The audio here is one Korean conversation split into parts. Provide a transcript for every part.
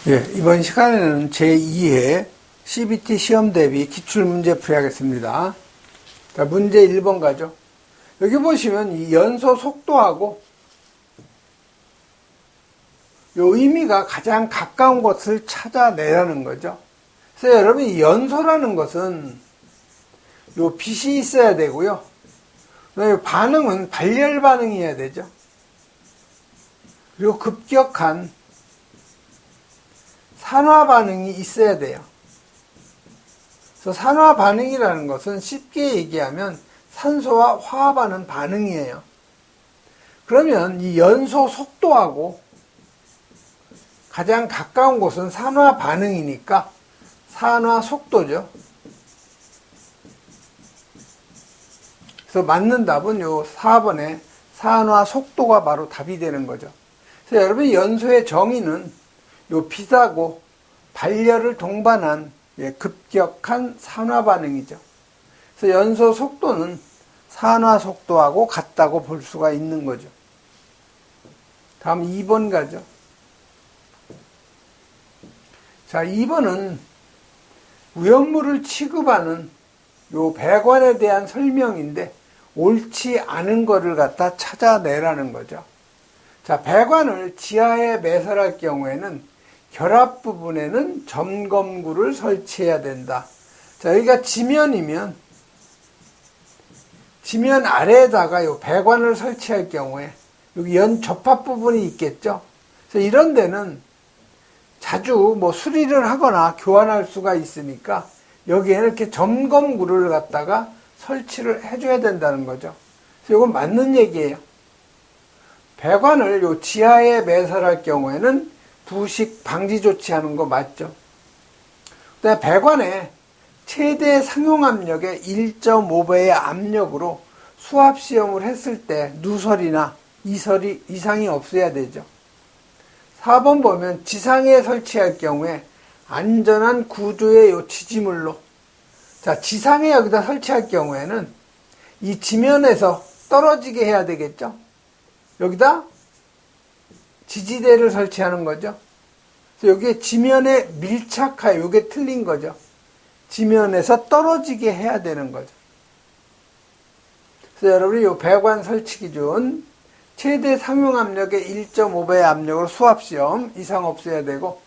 예, 이번 시간에는 제2회 CBT 시험 대비 기출문제 풀이하겠습니다. 자, 문제 1번 가죠. 여기 보시면 이 연소 속도하고 요 의미가 가장 가까운 것을 찾아내라는 거죠. 그래서 여러분 이 연소라는 것은 요 빛이 있어야 되고요. 그다음에 반응은 발열 반응이어야 되죠. 그리고 급격한 산화 반응이 있어야 돼요. 그래서 산화 반응이라는 것은 쉽게 얘기하면 산소와 화합하는 반응이에요. 그러면 이 연소 속도하고 가장 가까운 곳은 산화 반응이니까 산화 속도죠. 그래서 맞는 답은 요 4번의 산화 속도가 바로 답이 되는 거죠. 그래서 여러분 연소의 정의는 요 빛하고 발열을 동반한 급격한 산화 반응이죠. 그래서 연소 속도는 산화 속도하고 같다고 볼 수가 있는 거죠. 다음 2번 가죠. 자, 2번은 위험물을 취급하는 요 배관에 대한 설명인데 옳지 않은 거를 갖다 찾아내라는 거죠. 자, 배관을 지하에 매설할 경우에는 결합 부분에는 점검구를 설치해야 된다. 자, 여기가 지면이면 지면 아래에다가 요 배관을 설치할 경우에 여기 연 접합 부분이 있겠죠. 그래서 이런 데는 자주 수리를 하거나 교환할 수가 있으니까 여기에는 이렇게 점검구를 갖다가 설치를 해줘야 된다는 거죠. 그래서 이건 맞는 얘기예요. 배관을 요 지하에 매설할 경우에는 부식 방지 조치하는 거 맞죠? 그다음에 배관에 최대 상용 압력의 1.5배의 압력으로 수압 시험을 했을 때 누설이나 이상이 없어야 되죠. 4번 보면 지상에 설치할 경우에 안전한 구조의 요 지지물로, 자, 지상에 여기다 설치할 경우에는 이 지면에서 떨어지게 해야 되겠죠? 여기다 지지대를 설치하는 거죠. 그래서 여기에 지면에 밀착하여, 이게 틀린 거죠. 지면에서 떨어지게 해야 되는 거죠. 그래서 여러분이 이 배관 설치 기준, 최대 상용 압력의 1.5배의 압력으로 수압 시험 이상 없어야 되고,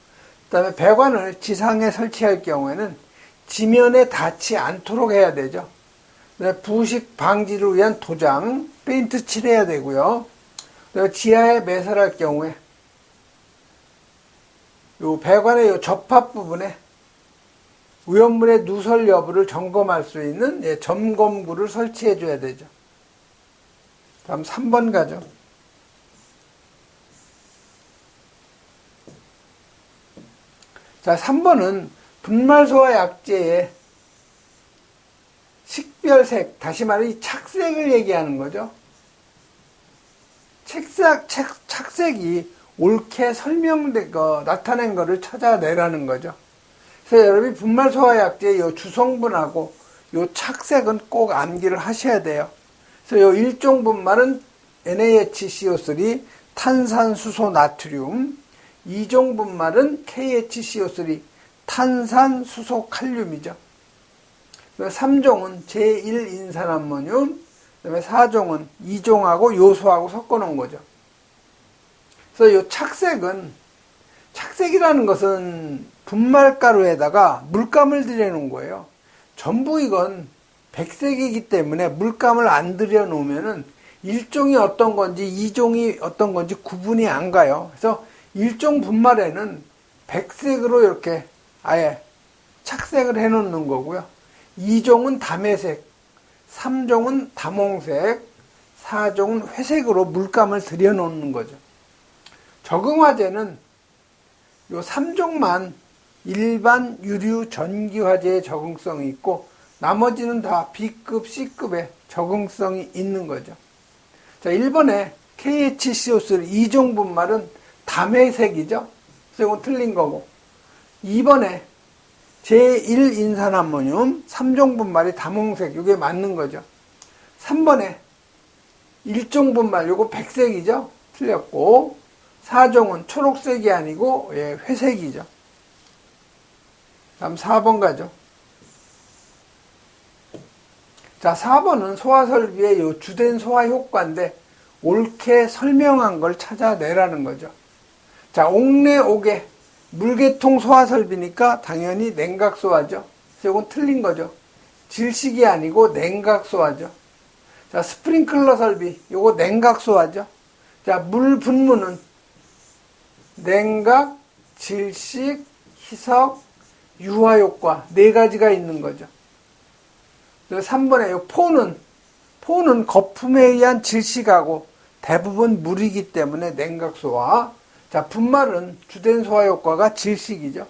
그 다음에 배관을 지상에 설치할 경우에는 지면에 닿지 않도록 해야 되죠. 부식 방지를 위한 도장, 페인트 칠해야 되고요. 지하에 매설할 경우에 요 배관의 요 접합 부분에 위험물의 누설 여부를 점검할 수 있는 점검구를 설치해 줘야 되죠. 다음 3번 가죠. 자, 3번은 분말소화 약재의 식별색, 다시 말해 이 착색을 얘기하는 거죠. 착색이 옳게 나타낸 거를 찾아내라는 거죠. 그래서 여러분이 분말소화 약재의 요 주성분하고 요 착색은 꼭 암기를 하셔야 돼요. 그래서 요 일종 분말은 NaHCO3 탄산수소 나트륨, 2종 분말은 KHCO3 탄산수소 칼륨이죠. 3종은 제1인산암모늄, 그 다음에 4종은 2종하고 요소하고 섞어 놓은 거죠. 그래서 이 착색이라는 것은 분말가루에다가 물감을 들여놓은 거예요. 전부 이건 백색이기 때문에 물감을 안 들여놓으면은 1종이 어떤 건지 2종이 어떤 건지 구분이 안 가요. 그래서 1종 분말에는 백색으로 이렇게 아예 착색을 해 놓는 거고요. 2종은 담회색, 3종은 다몽색, 4종은 회색으로 물감을 들여놓는 거죠. 적응화제는 요 3종만 일반 유류 전기화제에 적응성이 있고 나머지는 다 B급, C급에 적응성이 있는 거죠. 자, 1번에 KHCO3 2종 분말은 담회색이죠. 그래서 이건 틀린 거고, 2번에 제1인산암모늄 3종 분말이 다몽색, 이게 맞는 거죠. 3번에 1종 분말, 요거 백색이죠. 틀렸고, 4종은 초록색이 아니고 회색이죠. 다음 4번 가죠. 자, 4번은 소화설비의 요 주된 소화 효과인데 옳게 설명한 걸 찾아내라는 거죠. 자, 옥내 옥에 물계통 소화설비니까 당연히 냉각소화죠. 이건 틀린 거죠. 질식이 아니고 냉각소화죠. 자, 스프링클러 설비, 요거 냉각소화죠. 자, 물 분무는 냉각, 질식, 희석, 유화 효과 4가지가 있는 거죠. 그리고 3번에 요 포는 거품에 의한 질식하고 대부분 물이기 때문에 냉각소화. 자, 분말은 주된 소화 효과가 질식이죠.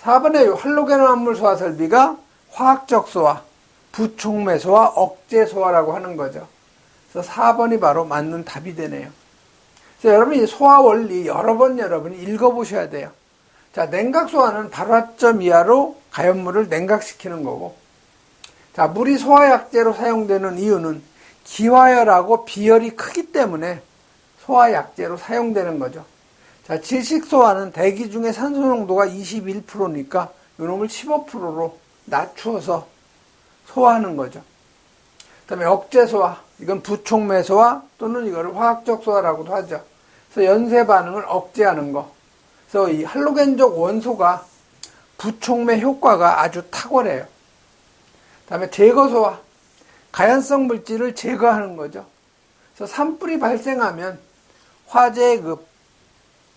4번에 요 할로겐 화합물 소화 설비가 화학적 소화, 부촉매 소화, 억제 소화라고 하는 거죠. 그래서 4번이 바로 맞는 답이 되네요. 그래서 여러분이 소화 원리 여러분이 읽어보셔야 돼요. 자, 냉각소화는 발화점 이하로 가연물을 냉각시키는 거고, 자, 물이 소화약제로 사용되는 이유는 기화열하고 비열이 크기 때문에 소화약제로 사용되는 거죠. 자, 질식소화는 대기 중에 산소 농도가 21%니까 이놈을 15%로 낮추어서 소화하는 거죠. 그 다음에 억제소화, 이건 부촉매소화 또는 이거를 화학적 소화라고도 하죠. 그래서 연쇄 반응을 억제하는 거. 그래서 이 할로겐족 원소가 부촉매 효과가 아주 탁월해요. 그 다음에 제거소화, 가연성 물질을 제거하는 거죠. 그래서 산불이 발생하면 화재의 그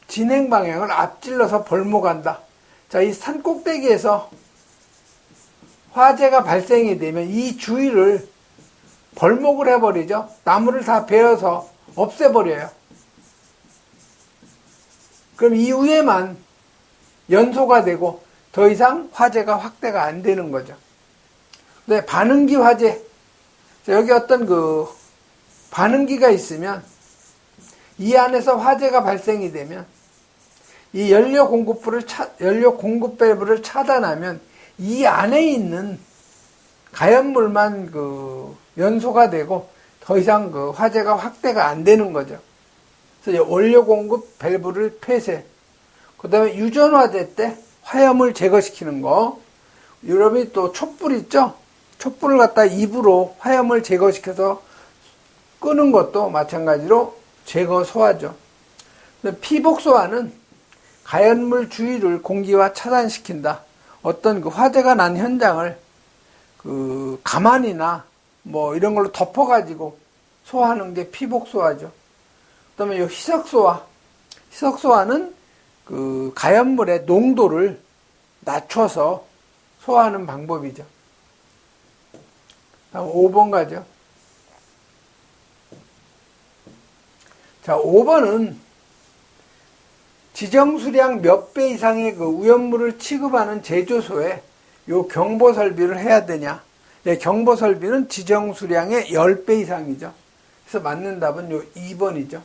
진행 방향을 앞질러서 벌목한다. 자, 이 산 꼭대기에서 화재가 발생이 되면 이 주위를 벌목을 해버리죠. 나무를 다 베어서 없애버려요. 그럼 이 위에만 연소가 되고 더 이상 화재가 확대가 안 되는 거죠. 근데 반응기 화재, 여기 어떤 그 반응기가 있으면 이 안에서 화재가 발생이 되면 이 연료 공급 밸브를 차단하면 이 안에 있는 가연물만 그 연소가 되고 더 이상 그 화재가 확대가 안 되는 거죠. 그래서 원료 공급 밸브를 폐쇄. 그 다음에 유전 화재 때 화염을 제거시키는 거. 여러분이 또 촛불 있죠? 촛불을 갖다 입으로 화염을 제거시켜서 끄는 것도 마찬가지로 제거 소화죠. 피복 소화는 가연물 주위를 공기와 차단시킨다. 어떤 그 화재가 난 현장을 그 가만이나 뭐 이런 걸로 덮어가지고 소화하는 게 피복 소화죠. 그다음에 이 희석 소화. 희석 소화는 그 가연물의 농도를 낮춰서 소화하는 방법이죠. 다음 5번 가죠. 자, 5번은 지정수량 몇 배 이상의 그 오염물을 취급하는 제조소에 요 경보 설비를 해야 되냐. 경보 설비는 지정수량의 10배 이상이죠. 그래서 맞는 답은 요 2번이죠.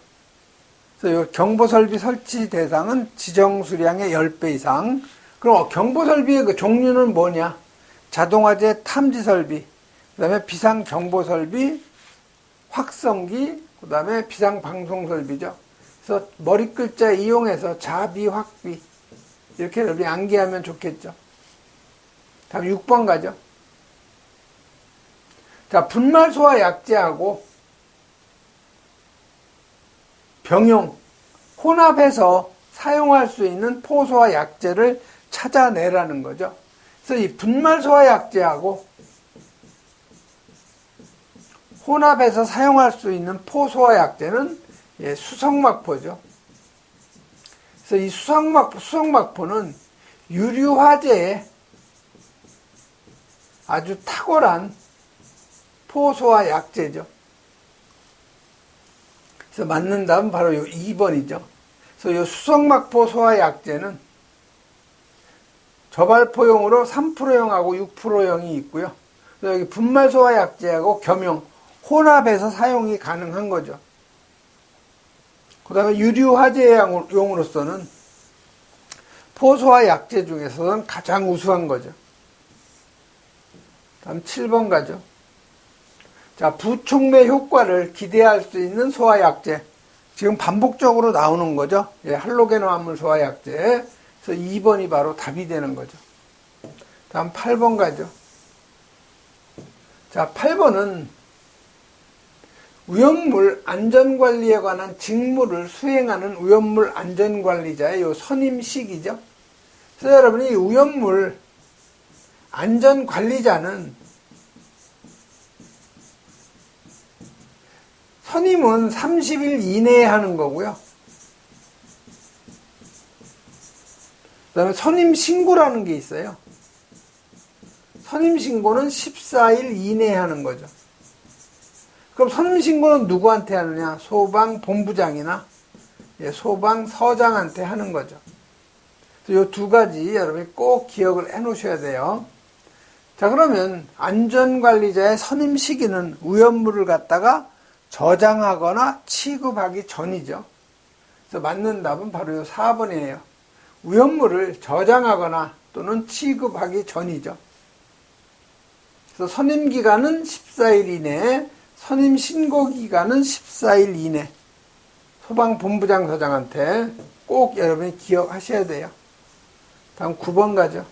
그래서 요 경보 설비 설치 대상은 지정수량의 10배 이상. 그럼 경보 설비의 그 종류는 뭐냐? 자동화재 탐지 설비, 그 다음에 비상 경보 설비, 확성기, 그 다음에 비상 방송 설비죠. 그래서 머리 글자 이용해서 자비, 확비 이렇게 여러분이 암기하면 좋겠죠. 다음 6번 가죠. 자, 분말 소화 약제하고 병용, 혼합해서 사용할 수 있는 포소화 약제를 찾아내라는 거죠. 그래서 이 분말 소화 약제하고 혼합해서 사용할 수 있는 포소화 약제는 수성막포죠. 그래서 이 수성막포는 유류화재에 아주 탁월한 포소화 약제죠. 그래서 맞는 답은 바로 요 2번이죠. 그래서 이 수성막포 소화 약제는 저발포용으로 3%용하고 6%용이 있고요. 그래서 여기 분말 소화 약제하고 겸용, 혼합해서 사용이 가능한 거죠. 그 다음에 유류 화재용으로서는 포소화 약제 중에서는 가장 우수한 거죠. 다음 7번 가죠. 자, 부촉매 효과를 기대할 수 있는 소화 약제. 지금 반복적으로 나오는 거죠. 예, 할로겐 화합물 소화약제. 그래서 2번이 바로 답이 되는 거죠. 다음 8번 가죠. 자, 8번은 위험물 안전관리에 관한 직무를 수행하는 위험물 안전관리자의 요 선임식이죠. 그래서 여러분이 위험물 안전관리자는 선임은 30일 이내에 하는 거고요. 그 다음에 선임신고라는 게 있어요. 선임신고는 14일 이내에 하는 거죠. 그럼 선임신고는 누구한테 하느냐? 소방본부장이나 소방서장한테 하는 거죠. 이 두 가지 여러분이 꼭 기억을 해 놓으셔야 돼요. 자, 그러면 안전관리자의 선임 시기는 위험물을 갖다가 저장하거나 취급하기 전이죠. 그래서 맞는 답은 바로 이 4번이에요. 위험물을 저장하거나 또는 취급하기 전이죠. 그래서 선임 기간은 14일 이내, 선임 신고 기간은 14일 이내. 소방본부장 서장한테 꼭 여러분이 기억하셔야 돼요. 다음 9번 가죠.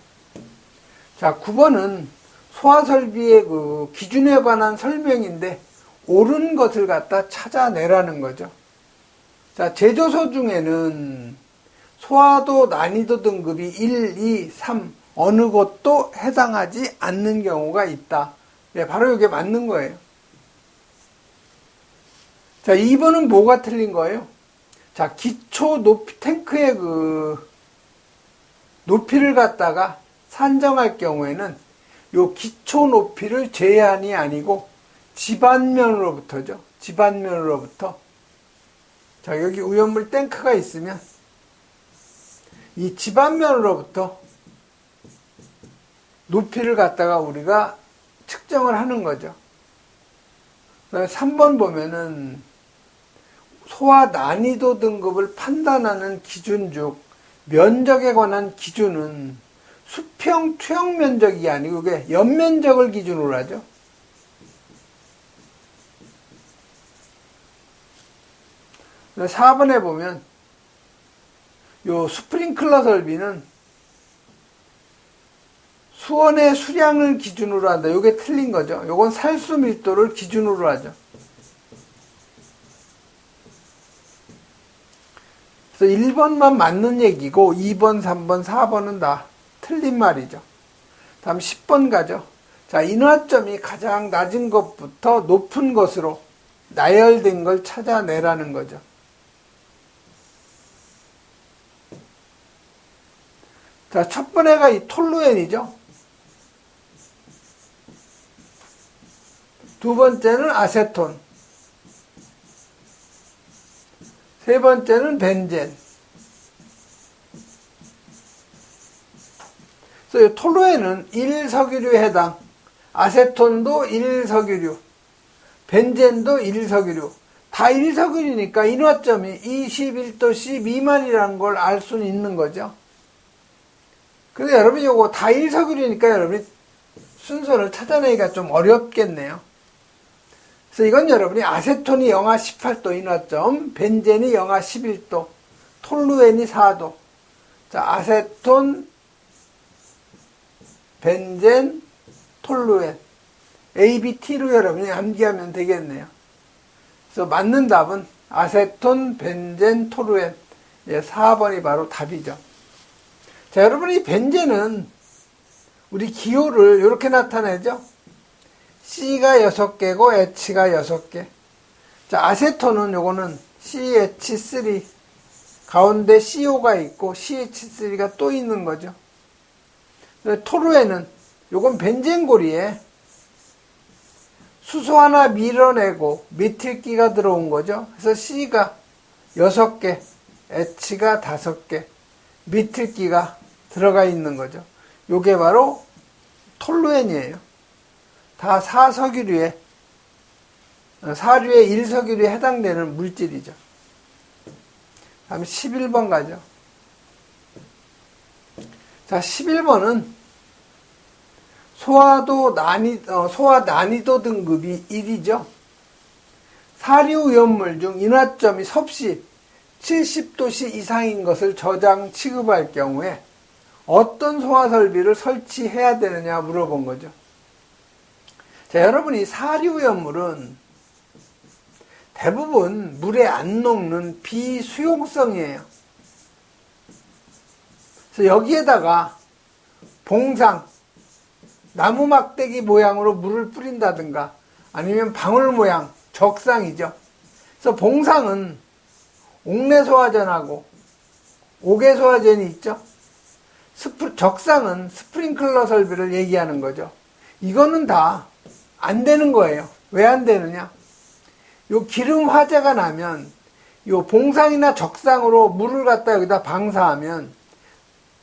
자, 9번은 소화설비의 그 기준에 관한 설명인데 옳은 것을 갖다 찾아내라는 거죠. 자, 제조소 중에는 소화도 난이도 등급이 1, 2, 3 어느 것도 해당하지 않는 경우가 있다. 네, 바로 이게 맞는 거예요. 자, 2번은 뭐가 틀린 거예요? 자, 기초 높이 탱크의 그 높이를 갖다가 산정할 경우에는 요 기초 높이를 제한이 아니고 지반면으로부터죠. 지반면으로부터. 자, 여기 오염물 탱크가 있으면 이 지반면으로부터 높이를 갖다가 우리가 측정을 하는 거죠. 3번 보면은 소화 난이도 등급을 판단하는 기준 중 면적에 관한 기준은 수평 투영 면적이 아니고 이게 연면적을 기준으로 하죠. 그래서 4번에 보면 요 스프링클러 설비는 수원의 수량을 기준으로 한다. 요게 틀린 거죠. 요건 살수 밀도를 기준으로 하죠. 그래서 1번만 맞는 얘기고 2번, 3번, 4번은 다 틀린 말이죠. 다음 10번 가죠. 자, 인화점이 가장 낮은 것부터 높은 것으로 나열된 걸 찾아내라는 거죠. 자, 첫 번째가 이 톨루엔이죠. 두 번째는 아세톤. 세 번째는 벤젠. 그래서 톨루엔은 1석유류에 해당, 아세톤도 1석유류, 벤젠도 1석유류. 다 1석유류니까 인화점이 21도씨 미만이라는 걸 알 수는 있는 거죠. 근데 여러분 요거 다 1석유류니까 여러분이 순서를 찾아내기가 좀 어렵겠네요. 그래서 이건 여러분이 아세톤이 영하 18도 인화점, 벤젠이 영하 11도, 톨루엔이 4도. 자, 아세톤, 벤젠, 톨루엔. ABT로 여러분이 암기하면 되겠네요. 그래서 맞는 답은 아세톤, 벤젠, 톨루엔. 예, 4번이 바로 답이죠. 자, 여러분이 벤젠은 우리 기호를 이렇게 나타내죠. C가 6개고 H가 6개. 자, 아세톤은 요거는 CH3 가운데 CO가 있고 CH3가 또 있는 거죠. 톨루엔은 요건 벤젠고리에 수소 하나 밀어내고 메틸기가 들어온 거죠. 그래서 C가 6개, H가 5개, 메틸기가 들어가 있는 거죠. 요게 바로 톨루엔이에요. 다 사류의 1석유류에 해당되는 물질이죠. 다음 11번 가죠. 자, 11번은 소화 난이도 등급이 1이죠. 사료위험물 중 인화점이 섭씨 70도씨 이상인 것을 저장 취급할 경우에 어떤 소화설비를 설치해야 되느냐 물어본 거죠. 자, 여러분이 사료위험물은 대부분 물에 안 녹는 비수용성이에요. 그래서 여기에다가 봉상, 나무 막대기 모양으로 물을 뿌린다든가 아니면 방울 모양, 적상이죠. 그래서 봉상은 옥내소화전하고 옥외소화전이 있죠. 적상은 스프링클러 설비를 얘기하는 거죠. 이거는 다 안 되는 거예요. 왜 안 되느냐? 요 기름 화재가 나면 요 봉상이나 적상으로 물을 갖다 여기다 방사하면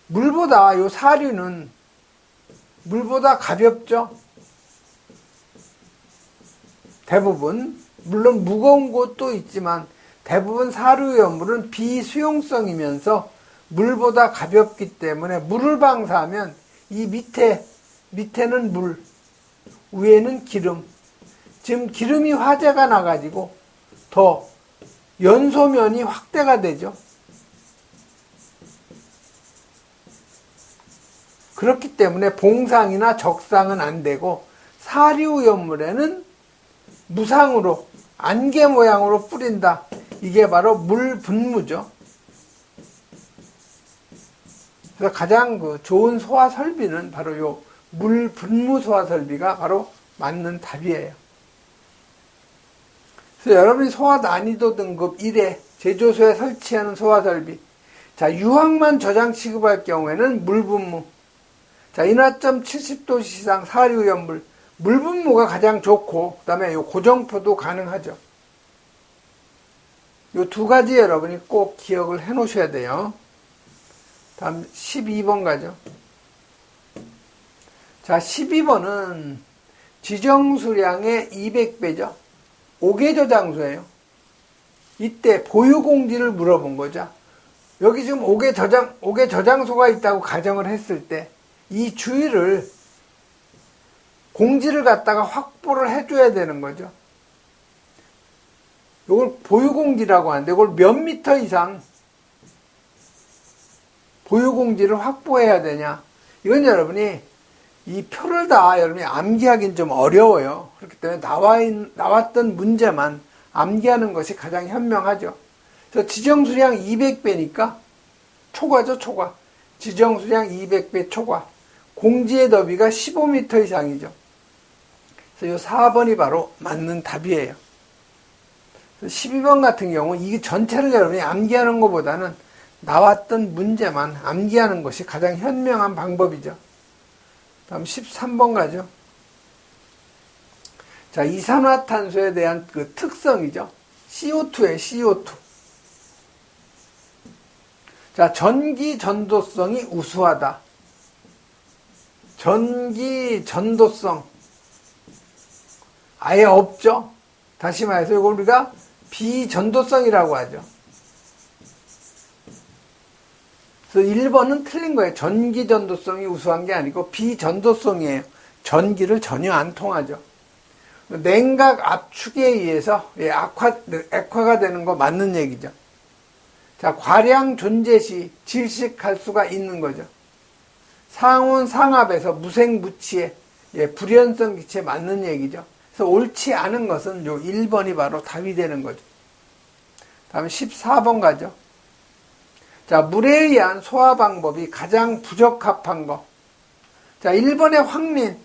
물보다 요 사료는 물보다 가볍죠. 대부분 물론 무거운 곳도 있지만 대부분 사료위험물은 비수용성이면서 물보다 가볍기 때문에 물을 방사하면 이 밑에는 물, 위에는 기름. 지금 기름이 화재가 나가지고 더 연소면이 확대가 되죠. 그렇기 때문에 봉상이나 적상은 안 되고 사료위험물에는 무상으로 안개 모양으로 뿌린다. 이게 바로 물분무죠. 그래서 가장 좋은 소화 설비는 바로 요 물분무 소화 설비가 바로 맞는 답이에요. 그래서 여러분이 소화 난이도 등급 1에 제조소에 설치하는 소화 설비. 자, 유황만 저장 취급할 경우에는 물분무. 자, 인화점 70도 이상 사료위험물. 물분무가 가장 좋고, 그 다음에 요 고정표도 가능하죠. 요 두 가지 여러분이 꼭 기억을 해 놓으셔야 돼요. 다음 12번 가죠. 자, 12번은 지정수량의 200배죠. 옥외저장소예요. 이때 보유공지를 물어본 거죠. 여기 지금 옥외저장소가 있다고 가정을 했을 때 이 주위를 공지를 갖다가 확보를 해줘야 되는 거죠. 이걸 보유공지라고 하는데 이걸 몇 미터 이상 보유공지를 확보해야 되냐. 이건 여러분이 이 표를 다 여러분이 암기하기는 좀 어려워요. 그렇기 때문에 나왔던 문제만 암기하는 것이 가장 현명하죠. 그래서 지정수량 200배니까 초과죠, 초과. 지정수량 200배 초과. 공지의 너비가 15m 이상이죠. 그래서 이 4번이 바로 맞는 답이에요. 12번 같은 경우 이 전체를 여러분이 암기하는 것보다는 나왔던 문제만 암기하는 것이 가장 현명한 방법이죠. 다음 13번 가죠. 자, 이산화탄소에 대한 그 특성이죠. CO2에 CO2. 자, 전기 전도성이 우수하다. 전기 전도성 아예 없죠. 다시 말해서 이걸 우리가 비전도성이라고 하죠. 그래서 1번은 틀린 거예요. 전기 전도성이 우수한 게 아니고 비전도성이에요. 전기를 전혀 안 통하죠. 냉각 압축에 의해서 액화가 되는 거 맞는 얘기죠. 자, 과량 존재 시 질식할 수가 있는 거죠. 상온 상압에서 무생무치에 불연성 기체에 맞는 얘기죠. 그래서 옳지 않은 것은 요 1번이 바로 답이 되는 거죠. 다음 14번 가죠. 자, 물에 의한 소화 방법이 가장 부적합한 거. 자, 1번의 황린.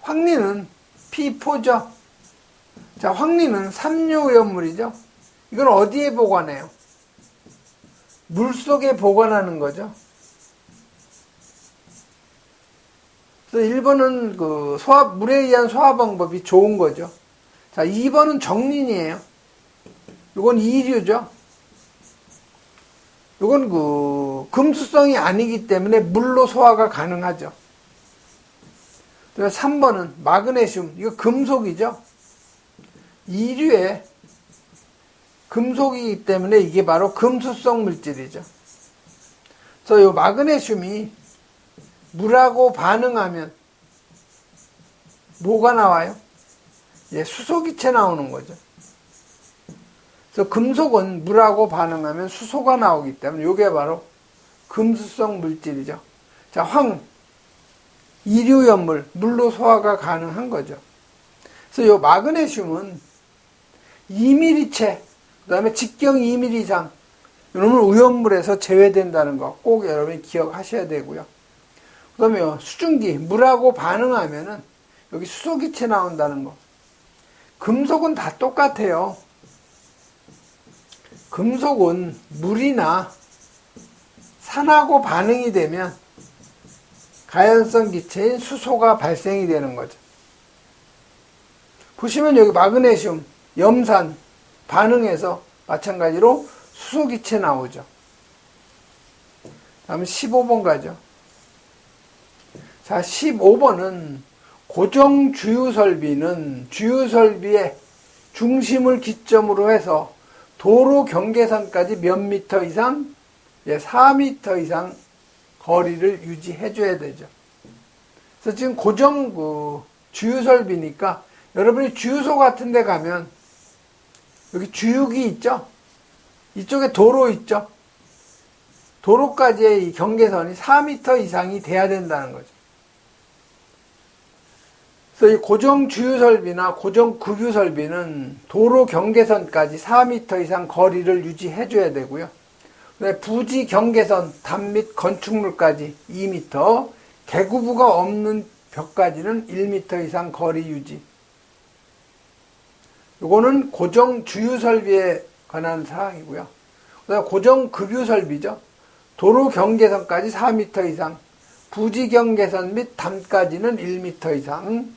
황린은 P4죠. 자, 황린은 삼류오염물이죠. 이걸 어디에 보관해요? 물 속에 보관하는 거죠. 그래서 1번은 물에 의한 소화 방법이 좋은 거죠. 자, 2번은 정린이에요. 이건 이류죠. 이건 금수성이 아니기 때문에 물로 소화가 가능하죠. 3번은 마그네슘. 이거 금속이죠. 이류에 금속이기 때문에 이게 바로 금수성 물질이죠. 그래서 이 마그네슘이 물하고 반응하면 뭐가 나와요? 수소기체 나오는 거죠. 그래서 금속은 물하고 반응하면 수소가 나오기 때문에 이게 바로 금수성 물질이죠. 자, 황, 이류연물, 물로 소화가 가능한 거죠. 그래서 이 마그네슘은 2mm체, 그 다음에 직경 2mm 이상, 이놈은 우연물에서 제외된다는 거 꼭 여러분이 기억하셔야 되고요. 그 다음에 수증기, 물하고 반응하면은 여기 수소기체 나온다는 거. 금속은 다 똑같아요. 금속은 물이나 산하고 반응이 되면 가연성 기체인 수소가 발생이 되는 거죠. 보시면 여기 마그네슘, 염산 반응해서 마찬가지로 수소기체 나오죠. 다음 15번 가죠. 자, 15번은 고정주유설비는 주유설비의 중심을 기점으로 해서 도로 경계선까지 몇 미터 이상? 4미터 이상 거리를 유지해 줘야 되죠. 그래서 지금 고정 주유설비니까 여러분이 주유소 같은 데 가면 여기 주유기 있죠? 이쪽에 도로 있죠? 도로까지의 이 경계선이 4미터 이상이 돼야 된다는 거죠. 그래서 이 고정 주유설비나 고정 급유설비는 도로 경계선까지 4미터 이상 거리를 유지해 줘야 되고요. 부지 경계선, 담 및 건축물까지 2미터, 개구부가 없는 벽까지는 1미터 이상 거리 유지. 요거는 고정 주유설비에 관한 사항이고요. 그다음에 고정 급유설비죠. 도로 경계선까지 4미터 이상, 부지 경계선 및 담까지는 1미터 이상.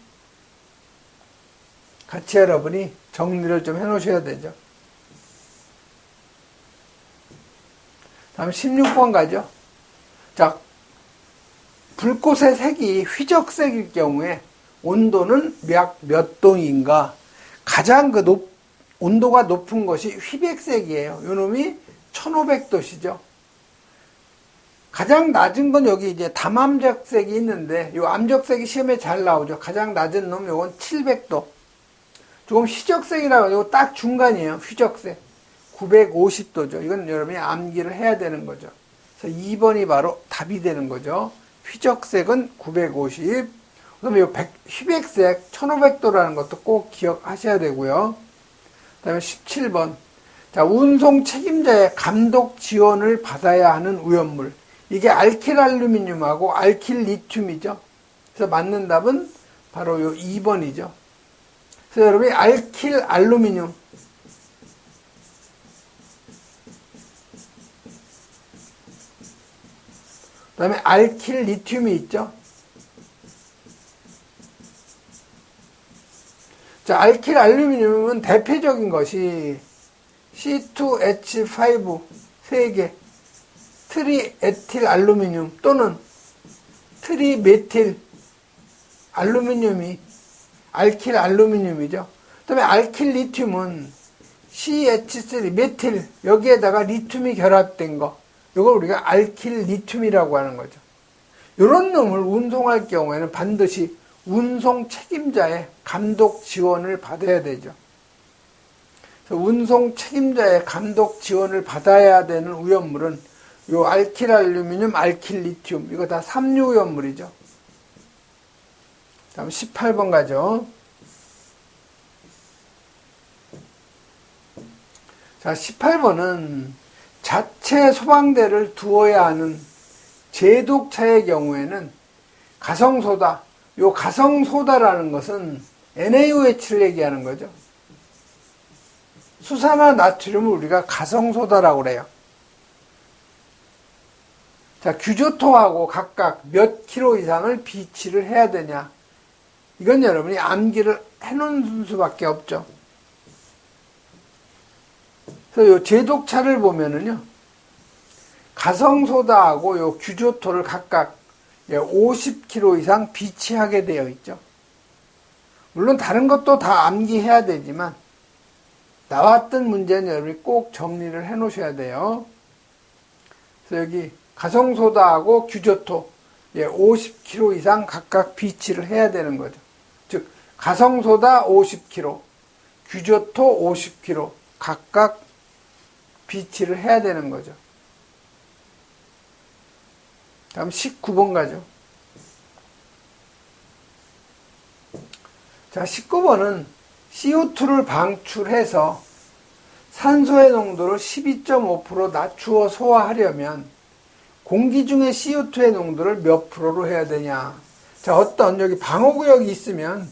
같이 여러분이 정리를 좀 해놓으셔야 되죠. 다음 16번 가죠. 자, 불꽃의 색이 휘적색일 경우에 온도는 몇 도인가? 가장 온도가 높은 것이 휘백색이에요. 요놈이 1500도시죠. 가장 낮은 건 여기 이제 담암적색이 있는데, 요 암적색이 시험에 잘 나오죠. 가장 낮은 놈, 요건 700도. 조금 휘적색이라고 하고 딱 중간이에요. 휘적색. 950도죠. 이건 여러분이 암기를 해야 되는 거죠. 그래서 2번이 바로 답이 되는 거죠. 휘적색은 950. 그 다음에 휘백색 1500도라는 것도 꼭 기억하셔야 되고요. 그 다음에 17번. 자, 운송 책임자의 감독 지원을 받아야 하는 오염물. 이게 알킬알루미늄하고 알킬리튬이죠. 그래서 맞는 답은 바로 요 2번이죠. 그래서 여러분이 알킬알루미늄. 그 다음에 알킬리튬이 있죠. 자, 알킬알루미늄은 대표적인 것이 C2H5 3개, 트리에틸알루미늄 또는 트리메틸 알루미늄이 알킬알루미늄이죠. 그 다음에 알킬리튬은 CH3 메틸, 여기에다가 리튬이 결합된 거, 이걸 우리가 알킬리튬이라고 하는 거죠. 이런 놈을 운송할 경우에는 반드시 운송 책임자의 감독 지원을 받아야 되죠. 그래서 운송 책임자의 감독 지원을 받아야 되는 오염물은 요 알킬알루미늄, 알킬리튬, 이거 다 삼류 오염물이죠. 다음 18번 가죠. 자, 18번은 자체 소방대를 두어야 하는 제독차의 경우에는 가성소다. 요 가성소다라는 것은 NaOH를 얘기하는 거죠. 수산화 나트륨을 우리가 가성소다라고 그래요. 자, 규조토하고 각각 몇 킬로 이상을 비치를 해야 되냐. 이건 여러분이 암기를 해놓은 수밖에 없죠. 그래서 요 제독차를 보면은요, 가성소다하고 요 규조토를 각각 50kg 이상 비치하게 되어 있죠. 물론 다른 것도 다 암기해야 되지만 나왔던 문제는 여러분이 꼭 정리를 해 놓으셔야 돼요. 그래서 여기 가성소다하고 규조토 50kg 이상 각각 비치를 해야 되는 거죠. 즉 가성소다 50kg, 규조토 50kg 각각 비치를 해야 되는 거죠. 다음 19번 가죠. 자, 19번은 CO2를 방출해서 산소의 농도를 12.5% 낮추어 소화하려면 공기 중에 CO2의 농도를 몇 프로로 해야 되냐. 자, 어떤 여기 방호구역이 있으면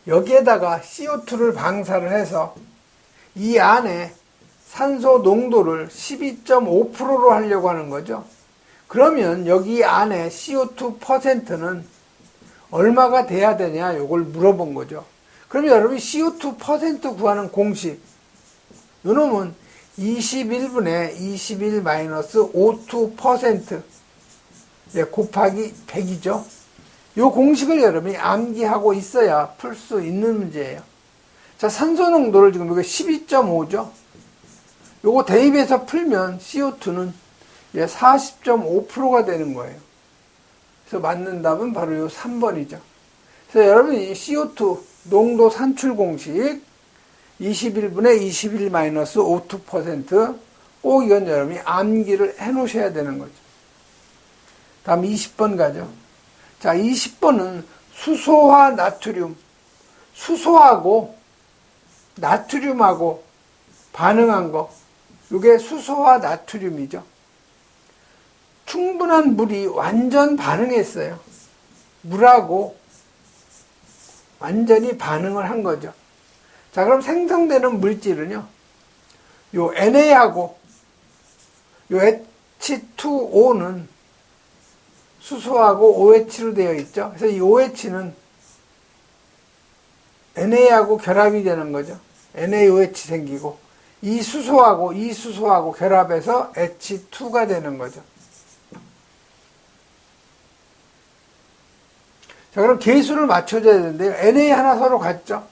여기에다가 CO2를 방사를 해서 이 안에 산소 농도를 12.5%로 하려고 하는 거죠. 그러면 여기 안에 CO2%는 얼마가 돼야 되냐, 요걸 물어본 거죠. 그러면 여러분이 CO2% 구하는 공식, 요놈은 21분의 21 마이너스 O2% 곱하기 100이죠. 요 공식을 여러분이 암기하고 있어야 풀 수 있는 문제예요. 자, 산소 농도를 지금 이거 12.5죠. 요거 대입해서 풀면 CO2는 40.5%가 되는 거예요. 그래서 맞는 답은 바로 요 3번이죠. 그래서 여러분이 CO2 농도 산출 공식 21분의 21 마이너스 5% 꼭 이건 여러분이 암기를 해 놓으셔야 되는 거죠. 다음 20번 가죠. 자, 20번은 수소와 나트륨, 수소하고 나트륨하고 반응한 거, 이게 수소와 나트륨이죠. 충분한 물이 완전 반응했어요. 물하고 완전히 반응을 한 거죠. 자, 그럼 생성되는 물질은요, 요 NA하고 요 H2O는 수소하고 OH로 되어 있죠. 그래서 이 OH는 NA하고 결합이 되는 거죠. NaOH 생기고 이 수소하고 결합해서 H2가 되는 거죠. 자, 그럼 계수를 맞춰줘야 되는데요. Na 하나 서로 같죠?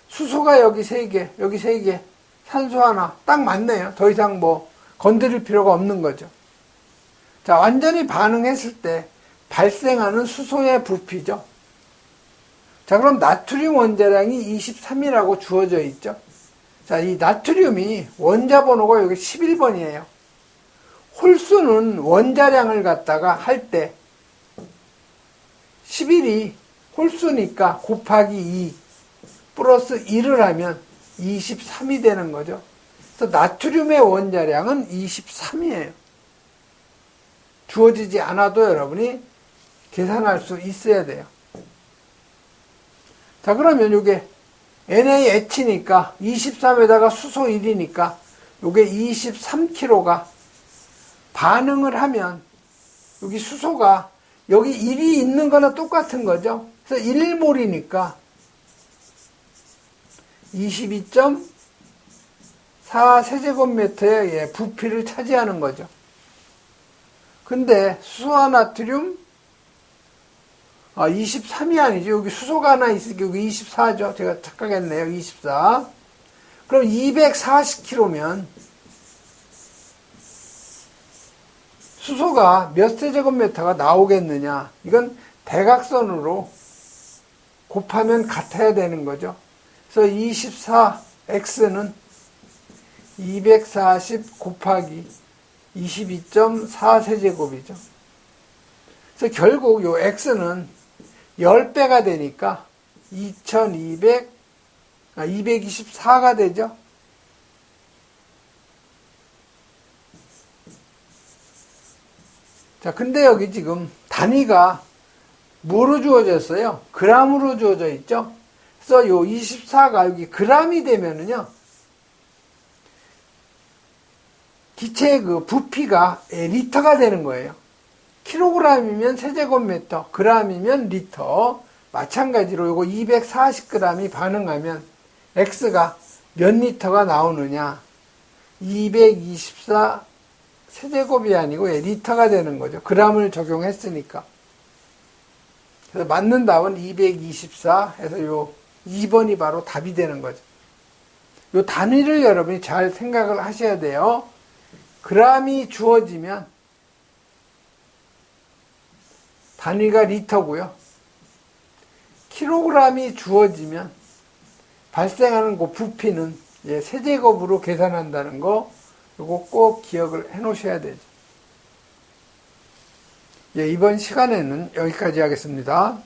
수소가 여기 3개, 여기 3개, 산소 하나. 딱 맞네요. 더 이상 뭐 건드릴 필요가 없는 거죠. 자, 완전히 반응했을 때 발생하는 수소의 부피죠. 자, 그럼 나트륨 원자량이 23이라고 주어져 있죠. 자, 이 나트륨이 원자 번호가 여기 11번이에요. 홀수는 원자량을 갖다가 할 때 11이 홀수니까 곱하기 2 플러스 1을 하면 23이 되는 거죠. 그래서 나트륨의 원자량은 23이에요. 주어지지 않아도 여러분이 계산할 수 있어야 돼요. 자, 그러면 이게 NaH니까 23에다가 수소 1이니까 이게 23kg가 반응을 하면 여기 수소가 여기 1이 있는 거나 똑같은 거죠. 그래서 1몰이니까 22.4 세제곱미터의 부피를 차지하는 거죠. 근데 수소와 나트륨 23이 아니죠. 여기 수소가 하나 있으니까 여기 24죠. 제가 착각했네요. 24. 그럼 240kg면 수소가 몇 세제곱미터가 나오겠느냐. 이건 대각선으로 곱하면 같아야 되는 거죠. 그래서 24x는 240 곱하기 22.4 세제곱이죠. 그래서 결국 요 x는 10배가 되니까 224가 되죠. 자, 근데 여기 지금 단위가 뭐로 주어졌어요? 그람으로 주어져 있죠. 그래서 요 24가 여기 그람이 되면은요, 기체의 그 부피가 리터가 되는 거예요. 킬로그램이면 세제곱미터, 그램이면 리터. 마찬가지로 요거 240g이 반응하면 X가 몇 리터가 나오느냐. 224 세제곱이 아니고 리터가 되는 거죠. 그램을 적용했으니까. 그래서 맞는 답은 224 해서 요 2번이 바로 답이 되는 거죠. 요 단위를 여러분이 잘 생각을 하셔야 돼요. 그램이 주어지면 단위가 리터고요. 킬로그램이 주어지면 발생하는 그 부피는 세제곱으로 계산한다는 거 이거 꼭 기억을 해 놓으셔야 되죠. 이번 시간에는 여기까지 하겠습니다.